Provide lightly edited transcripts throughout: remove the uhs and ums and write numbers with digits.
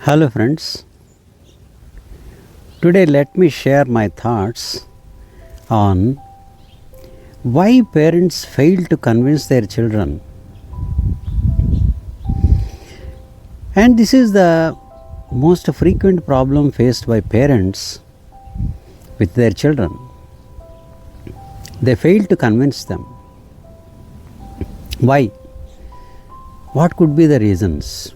Hello friends, today let me share my thoughts on why parents fail to convince their children. And this is the most frequent problem faced by parents with their children. They fail to convince them. Why? What could be the reasons?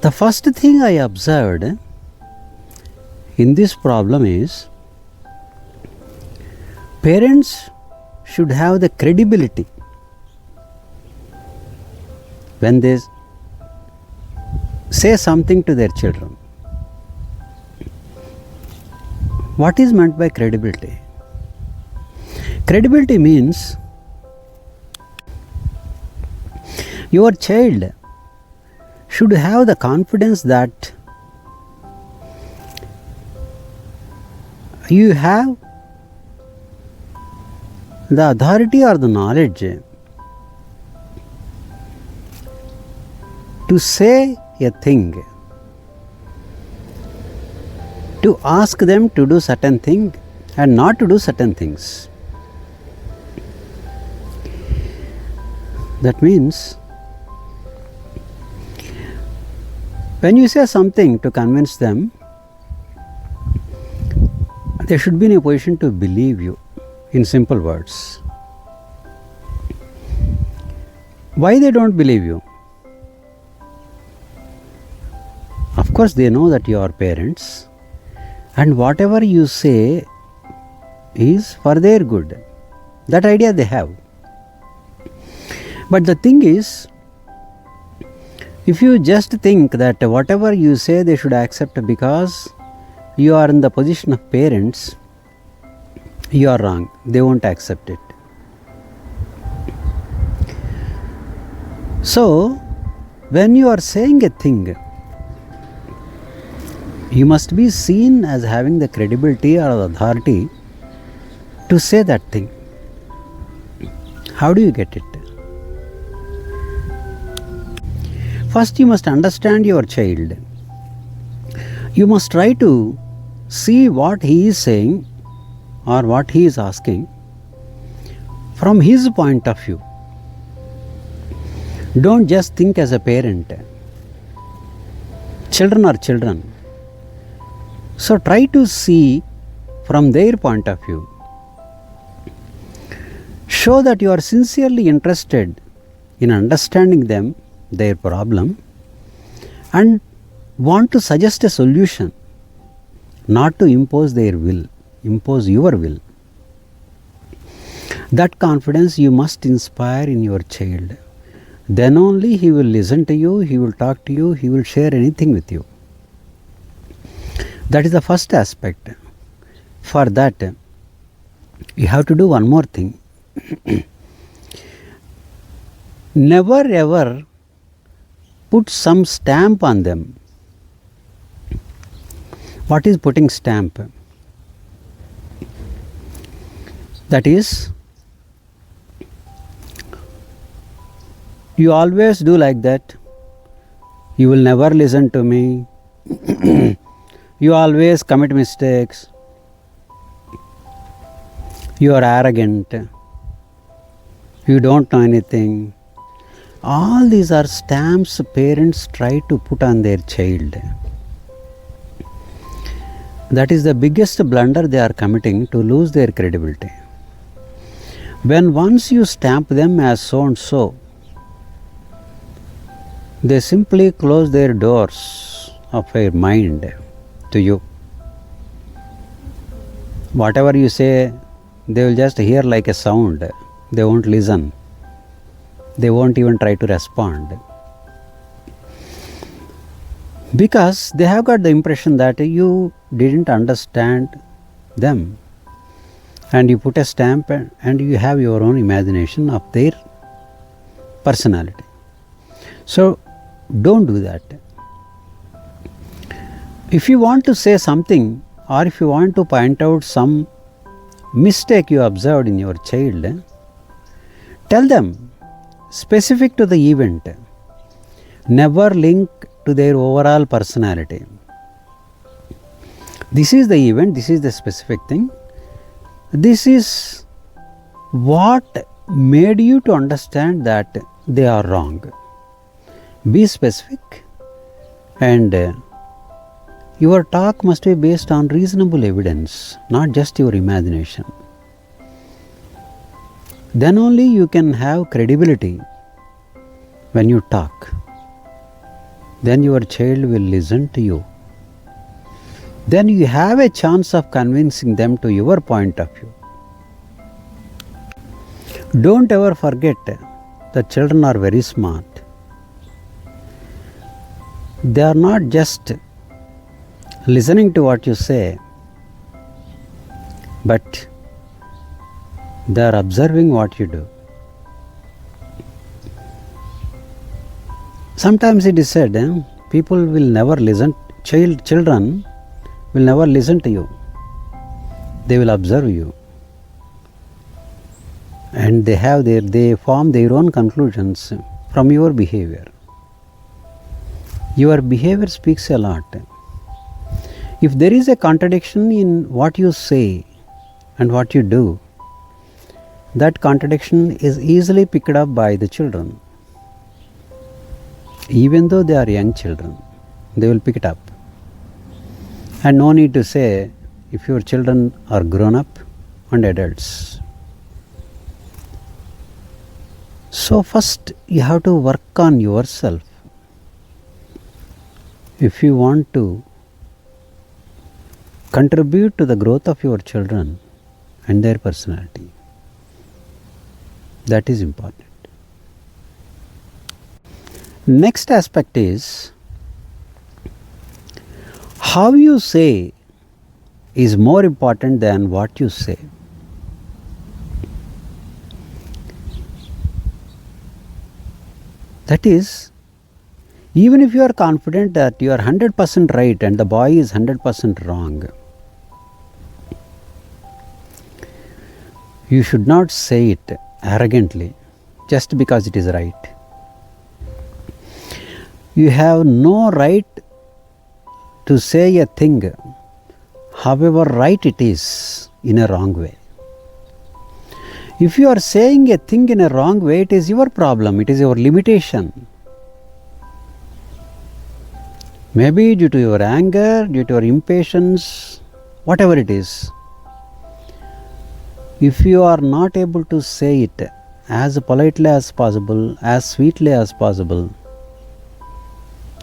The first thing I observed in this problem is parents should have the credibility when they say something to their children. What is meant by credibility? Credibility means your child should have the confidence that you have the authority or the knowledge to say a thing, to ask them to do certain thing and not to do certain things. That means when you say something to convince them, they should be in a position to believe you, in simple words. Why they don't believe you? Of course, they know that you are parents, and whatever you say is for their good. That idea they have. But the thing is, if you just think that whatever you say they should accept because you are in the position of parents, you are wrong. They won't accept it. So, when you are saying a thing, you must be seen as having the credibility or the authority to say that thing. How do you get it? First, you must understand your child. You must try to see what he is saying or what he is asking from his point of view. Don't just think as a parent. Children are children. So try to see from their point of view. Show that you are sincerely interested in understanding them, their problem, and want to suggest a solution, not to impose their will, impose your will. That confidence you must inspire in your child. Then only he will listen to you, he will talk to you, he will share anything with you. That is the first aspect. For that, you have to do one more thing. Never ever put some stamp on them. What is putting stamp? That is, you always do like that. You will never listen to me. You always commit mistakes. You are arrogant. You don't know anything. All these are stamps parents try to put on their child. That is the biggest blunder they are committing to lose their credibility. When once you stamp them as so and so, they simply close their doors of their mind to you. Whatever you say, they will just hear like a sound. They won't listen. They won't even try to respond. Because they have got the impression that you didn't understand them. And you put a stamp and you have your own imagination of their personality. So don't do that. If you want to say something, or if you want to point out some mistake you observed in your child, tell them specific to the event. never link to their overall personality. This is the event, this is the specific thing. This is what made you to understand that they are wrong. Be specific, and your talk must be based on reasonable evidence, not just your imagination. Then only you can have credibility when you talk. Then your child will listen to you. Then you have a chance of convincing them to your point of view. Don't ever forget that children are very smart. They are not just listening to what you say, but they are observing what you do. Sometimes it is said, people will never listen, children will never listen to you. They will observe you. And they form their own conclusions from your behavior. Your behavior speaks a lot. If there is a contradiction in what you say and what you do, that contradiction is easily picked up by the children. Even though they are young children, they will pick it up. And no need to say if your children are grown up and adults. So first you have to work on yourself. If you want to contribute to the growth of your children and their personality, that is important. Next aspect is how you say is more important than what you say. That is, even if you are confident that you are 100% right and the boy is 100% wrong, you should not say it arrogantly just because it is right. You have no right to say a thing, however right it is, in a wrong way. If you are saying a thing in a wrong way, it is your problem, it is your limitation. Maybe due to your anger, due to your impatience, whatever it is. If you are not able to say it as politely as possible, as sweetly as possible,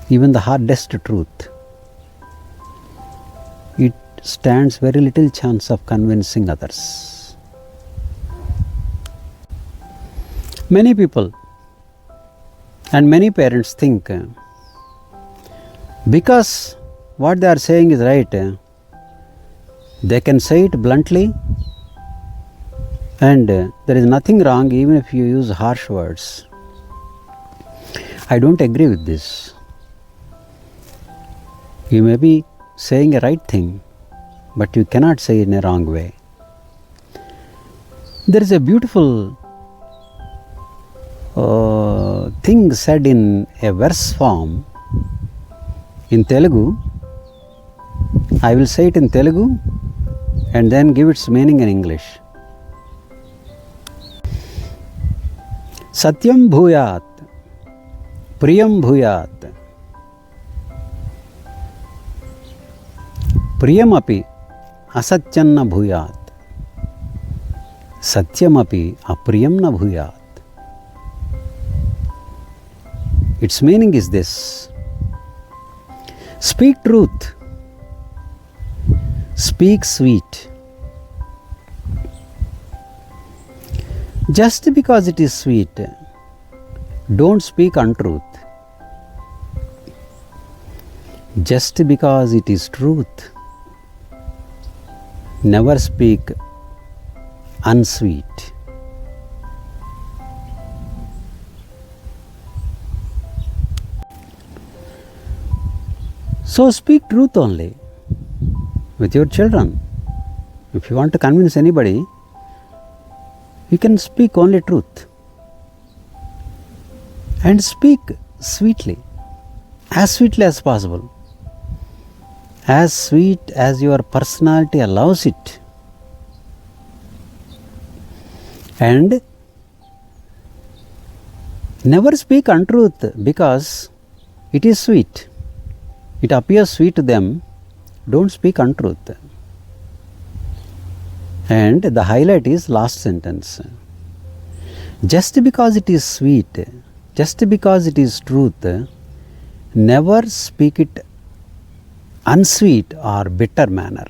even the hardest truth, it stands very little chance of convincing others. Many people and many parents think because what they are saying is right, they can say it bluntly, and there is nothing wrong even if you use harsh words. I don't agree with this. You may be saying a right thing, but you cannot say it in a wrong way. There is a beautiful thing said in a verse form in Telugu. I will say it in Telugu and then give its meaning in English. Satyam bhuyat, priyam bhuyat, priyam api asatyan na bhuyat, satyam api apriyam na bhuyat. Its meaning is this: speak truth, speak sweet. Just because it is sweet, don't speak untruth. Just because it is truth, never speak unsweet. So speak truth only with your children. If you want to convince anybody, you can speak only truth and speak sweetly. as sweetly as possible, as sweet as your personality allows it. And never speak untruth because it is sweet. It appears sweet to them. Don't speak untruth. And the highlight is last sentence. Just because it is sweet, just because it is truth, never speak it unsweet or bitter manner.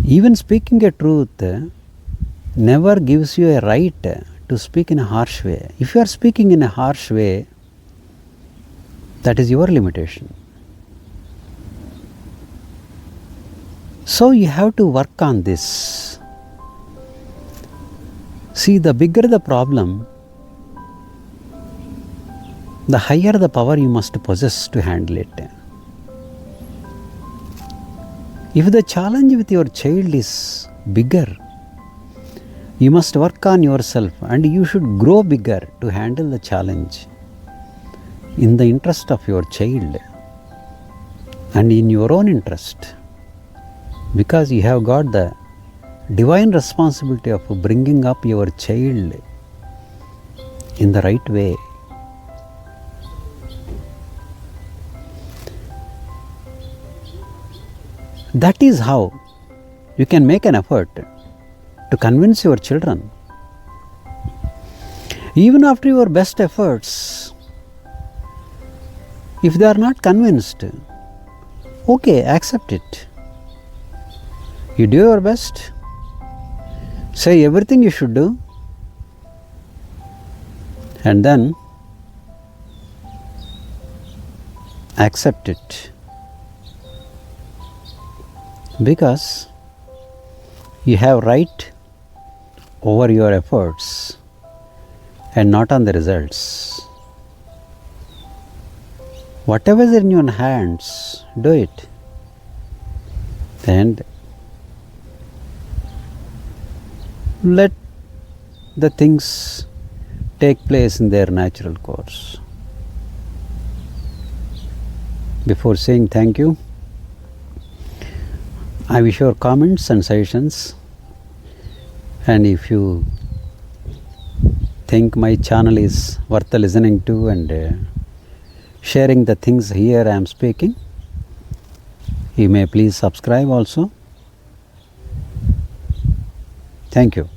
Even speaking a truth never gives you a right to speak in a harsh way. If you are speaking in a harsh way, that is your limitation. So you have to work on this. See, the bigger the problem, the higher the power you must possess to handle it. If the challenge with your child is bigger, you must work on yourself and you should grow bigger to handle the challenge in the interest of your child and in your own interest, because you have got the divine responsibility of bringing up your child in the right way. That is how you can make an effort to convince your children. Even after your best efforts, if they are not convinced, okay, accept it. You do your best, say everything you should do, and then accept it. Because you have right over your efforts and not on the results. Whatever is in your hands, do it. And let the things take place in their natural course. Before saying thank you, I wish your comments and suggestions, and if you think my channel is worth listening to and sharing the things here I am speaking, you may please subscribe also. Thank you.